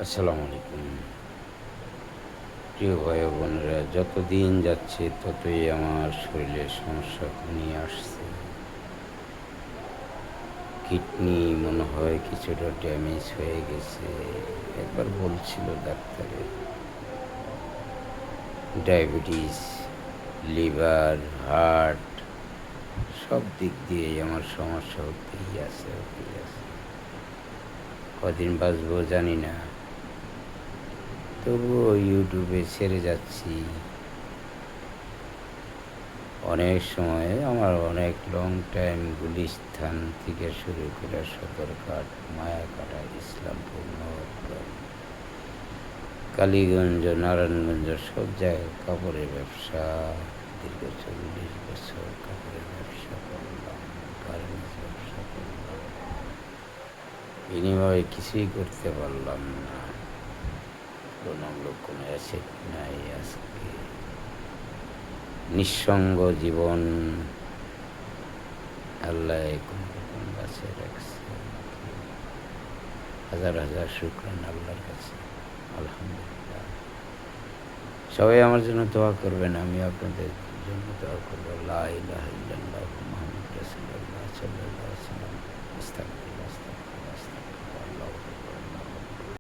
আসসালামু আলাইকুম। প্রিয় ভাই ও বোনেরা, যত দিন যাচ্ছে ততই আমার শরীরের সমস্যা ঘনিয়ে আসছে। কিডনি মনে হয় কিছুটা ড্যামেজ হয়ে গেছে। একবার বলছিল ডাক্তারে ডায়াবেটিস, লিভার, হার্ট সব দিক দিয়েই আমার সমস্যা হতেই আছে। কদিন বাঁচবো জানি না। তবুও ইউটিউবে ছেড়ে যাচ্ছি। অনেক সময় আমার অনেক লং টাইম গুলিস্তান থেকে শুরু করে সদরঘাট, মায়াকাটা, ইসলামপুর, নবাবগঞ্জ, কালীগঞ্জ, নারায়ণগঞ্জ সব জায়গায় কাপড়ের ব্যবসা। দীর্ঘ 40 বছর কাপড়ের ব্যবসা করলাম, গার্মেন্টস ব্যবসা করলাম। বিনিময়ে কিছুই করতে পারলাম না। তুলনামূলক কোনো অ্যাসেট নাই। আজকে নিঃসঙ্গ জীবন আল্লাহ কোনোরকম বাঁচিয়ে রাখছে আমাকে। হাজার হাজার শুকরানা আল্লাহর কাছে, আলহামদুলিল্লাহ। সবাই আমার জন্য দোয়া করবেন, আমি আপনাদের জন্য দোয়া করব। লা ইলাহা ইল্লাল্লাহু মুহাম্মাদুর রাসূলুল্লাহ সাল্লাল্লাহু আলাইহি ওয়াসাল্লাম। আস্তাগফিরুল্লাহ, আস্তাগফিরুল্লাহ, আস্তাগফিরুল্লাহ।